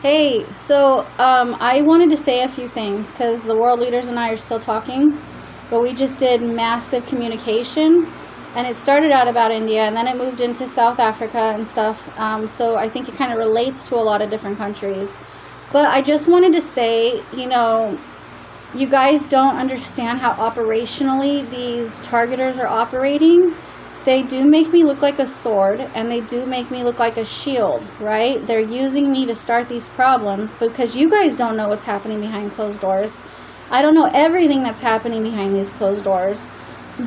Hey, so I wanted to say a few things because the world leaders and I are still talking, but we just did massive communication, and it started out about India, and then it moved into South Africa and stuff. So I think it kind of relates to a lot of different countries. But I just wanted to say, you guys don't understand how operationally these targeters are operating. They do make me look like a sword, and they do make me look like a shield, right? They're using me to start these problems because you guys don't know what's happening behind closed doors. I don't know everything that's happening behind these closed doors,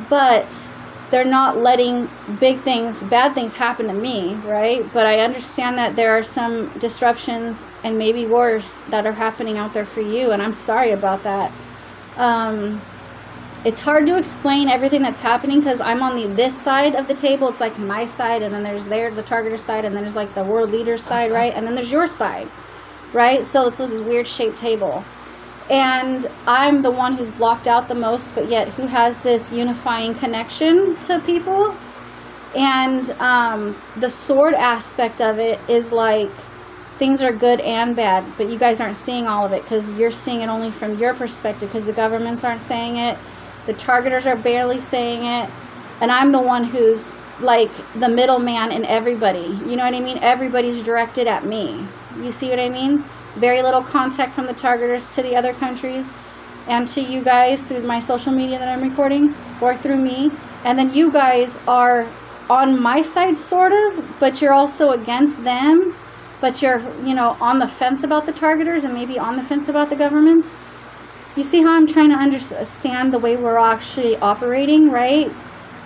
but they're not letting bad things happen to me, right? But I understand that there are some disruptions and maybe worse that are happening out there for you, and I'm sorry about that. It's hard to explain everything that's happening because I'm on this side of the table. It's like my side, and then there's the targeter side, and then there's like the world leader side, right? And then there's your side, right? So it's like this weird shaped table. And I'm the one who's blocked out the most, but yet who has this unifying connection to people. And the sword aspect of it is like things are good and bad, but you guys aren't seeing all of it because you're seeing it only from your perspective because the governments aren't saying it. The targeters are barely saying it, and I'm the one who's like the middleman in everybody. You know what I mean? Everybody's directed at me. You see what I mean? Very little contact from the targeters to the other countries and to you guys through my social media that I'm recording or through me. And then you guys are on my side, sort of, but you're also against them. But you're, on the fence about the targeters and maybe on the fence about the governments. You see how I'm trying to understand the way we're actually operating, right?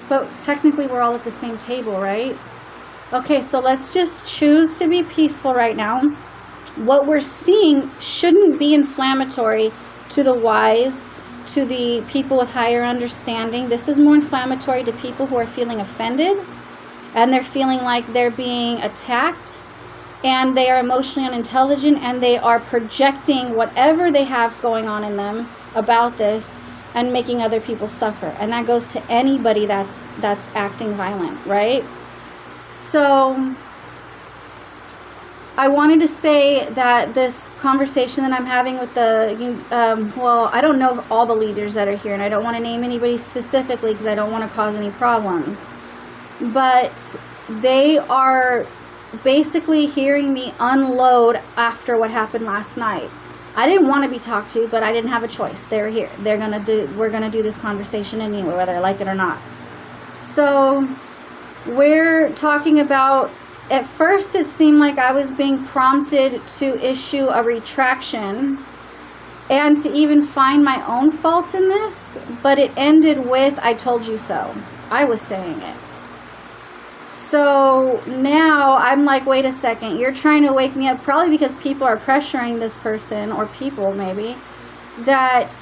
But technically we're all at the same table, right? Okay, so let's just choose to be peaceful right now. What we're seeing shouldn't be inflammatory to the wise, to the people with higher understanding. This is more inflammatory to people who are feeling offended, and they're feeling like they're being attacked, and they are emotionally unintelligent, and they are projecting whatever they have going on in them about this and making other people suffer. And that goes to anybody that's acting violent, right? So I wanted to say that this conversation that I'm having with I don't know all the leaders that are here, and I don't want to name anybody specifically because I don't want to cause any problems, but they are basically hearing me unload after what happened last night. I didn't want to be talked to, but I didn't have a choice. They were here. We're gonna do this conversation anyway, whether I like it or not. So we're talking about, at first it seemed like I was being prompted to issue a retraction and to even find my own fault in this, but it ended with, I told you so. I was saying it. So now I'm like, wait a second, you're trying to wake me up, probably because people are pressuring this person, or people maybe, that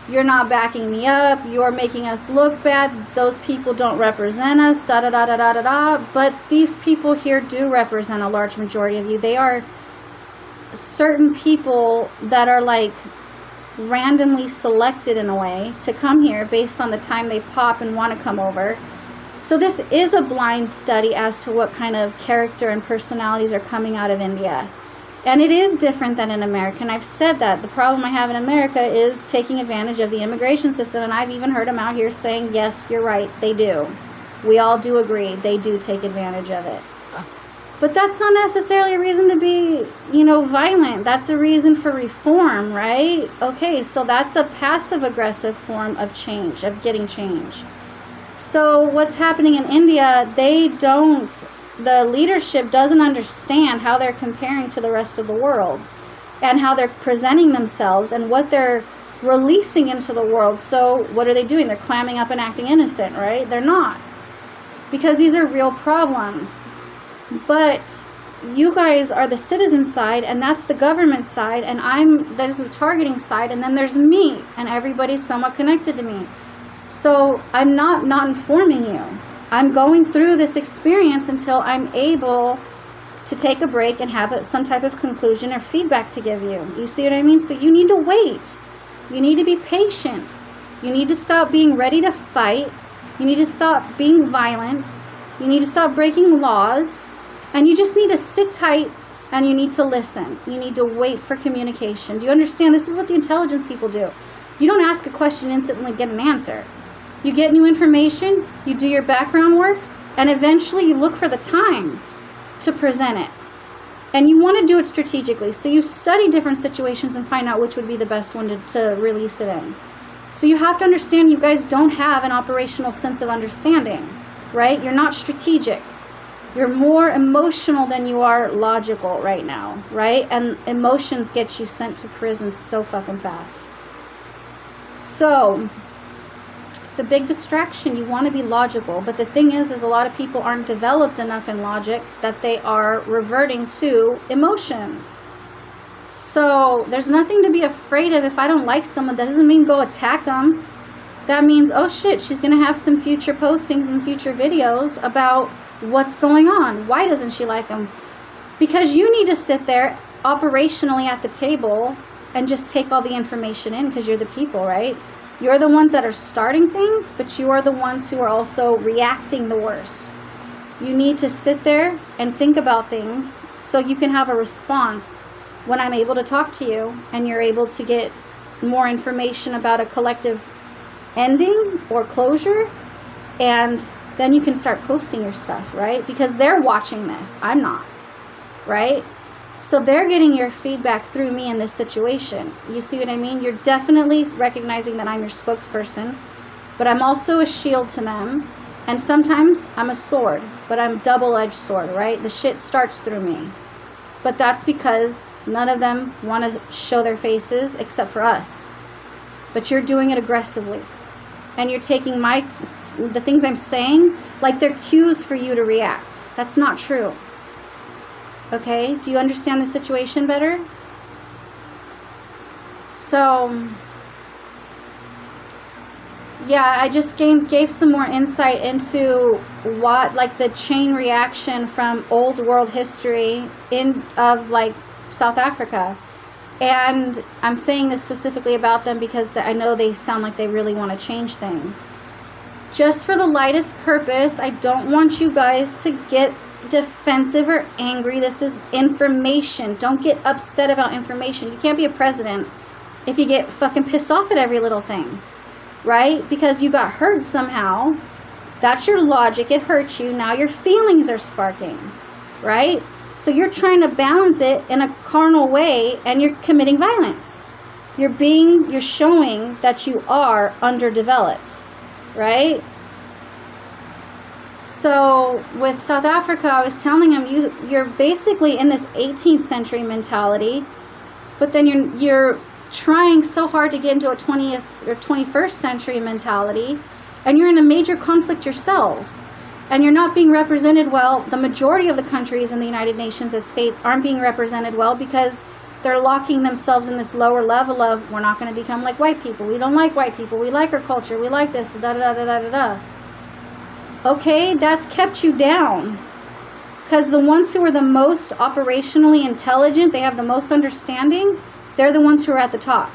you're not backing me up, you're making us look bad, those people don't represent us, da da da da da da da. But these people here do represent a large majority of you. They are certain people that are like randomly selected in a way to come here based on the time they pop and want to come over. So this is a blind study as to what kind of character and personalities are coming out of India. And it is different than in America. And I've said that. The problem I have in America is taking advantage of the immigration system. And I've even heard them out here saying, yes, you're right, they do. We all do agree, they do take advantage of it. But that's not necessarily a reason to be, violent. That's a reason for reform, right? Okay, so that's a passive-aggressive form of change, of getting change. So what's happening in India, the leadership doesn't understand how they're comparing to the rest of the world and how they're presenting themselves and what they're releasing into the world. So what are they doing? They're clamming up and acting innocent, right? They're not. Because these are real problems. But you guys are the citizen side, and that's the government side, and there's the targeting side, and then there's me, and everybody's somewhat connected to me. So I'm not informing you. I'm going through this experience until I'm able to take a break and have some type of conclusion or feedback to give you. You see what I mean? So you need to wait. You need to be patient. You need to stop being ready to fight. You need to stop being violent. You need to stop breaking laws. And you just need to sit tight And you need to listen. You need to wait for communication. Do you understand? This is what the intelligence people do. You don't ask a question and instantly get an answer. You get new information, you do your background work, and eventually you look for the time to present it. And you want to do it strategically. So you study different situations and find out which would be the best one to release it in. So you have to understand you guys don't have an operational sense of understanding, right? You're not strategic. You're more emotional than you are logical right now, right? And emotions get you sent to prison so fucking fast. So it's a big distraction. You want to be logical. But the thing is a lot of people aren't developed enough in logic that they are reverting to emotions. So there's nothing to be afraid of. If I don't like someone, that doesn't mean go attack them. That means, oh shit, she's going to have some future postings and future videos about what's going on. Why doesn't she like them? Because you need to sit there operationally at the table and just take all the information in, because you're the people, right? You're the ones that are starting things, but you are the ones who are also reacting the worst. You need to sit there and think about things so you can have a response when I'm able to talk to you and you're able to get more information about a collective ending or closure, and then you can start posting your stuff, right? Because they're watching this. I'm not, right? So they're getting your feedback through me in this situation. You see what I mean? You're definitely recognizing that I'm your spokesperson, but I'm also a shield to them. And sometimes I'm a sword, but I'm double-edged sword, right? The shit starts through me. But that's because none of them want to show their faces except for us. But you're doing it aggressively. And you're taking the things I'm saying like they're cues for you to react. That's not true. Okay? Do you understand the situation better? So, yeah, I just gave some more insight into what, like, the chain reaction from old world history of like South Africa. And I'm saying this specifically about them because I know they sound like they really want to change things. Just for the lightest purpose, I don't want you guys to get defensive or angry. This is information. Don't get upset about information. You can't be a president if you get fucking pissed off at every little thing, right? Because you got hurt somehow. That's your logic. It hurts you. Now your feelings are sparking, right? So you're trying to balance it in a carnal way, and you're committing violence. You're showing that you are underdeveloped, right? So with South Africa, I was telling him, you're basically in this 18th century mentality, but then you're trying so hard to get into a 20th or 21st century mentality, and you're in a major conflict yourselves. And you're not being represented well. The majority of the countries in the United Nations as states aren't being represented well because they're locking themselves in this lower level of, we're not going to become like white people. We don't like white people. We like our culture. We like this, da-da-da-da-da-da. Okay, that's kept you down. Because the ones who are the most operationally intelligent, they have the most understanding, they're the ones who are at the top.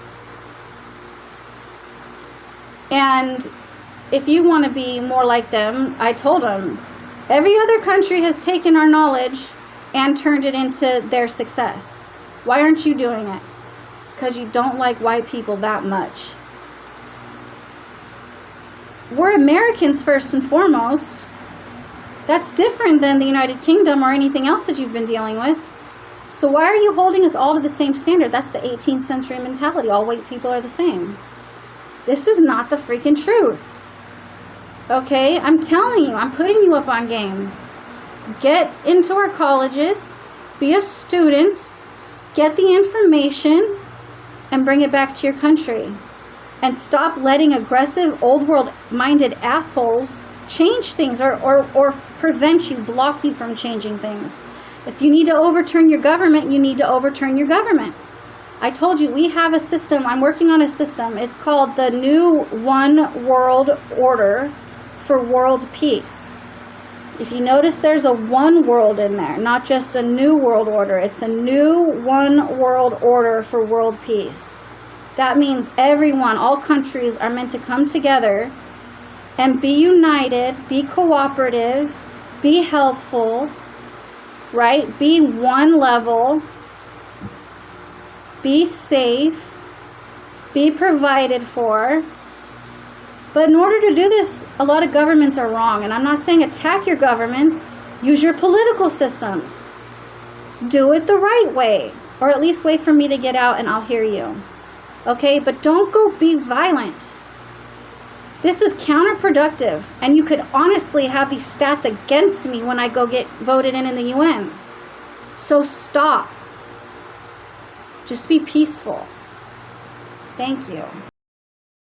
And if you want to be more like them, I told them, every other country has taken our knowledge and turned it into their success. Why aren't you doing it? Because you don't like white people that much. We're Americans first and foremost. That's different than the United Kingdom or anything else that you've been dealing with. So why are you holding us all to the same standard? That's the 18th century mentality. All white people are the same. This is not the freaking truth. Okay, I'm telling you, I'm putting you up on game. Get into our colleges, be a student, get the information, and bring it back to your country. And stop letting aggressive, old world minded assholes change things or prevent you, block you from changing things. If you need to overturn your government, you need to overturn your government. I told you, we have a system, I'm working on a system. It's called the New One World Order for world peace. If you notice, there's a one world in there, not just a new world order. It's a new one world order for world peace. That means everyone, all countries are meant to come together and be united, be cooperative, be helpful, right? Be one level, be safe, be provided for. But in order to do this, a lot of governments are wrong. And I'm not saying attack your governments. Use your political systems. Do it the right way. Or at least wait for me to get out and I'll hear you. Okay? But don't go be violent. This is counterproductive. And you could honestly have these stats against me when I go get voted in the UN. So stop. Just be peaceful. Thank you.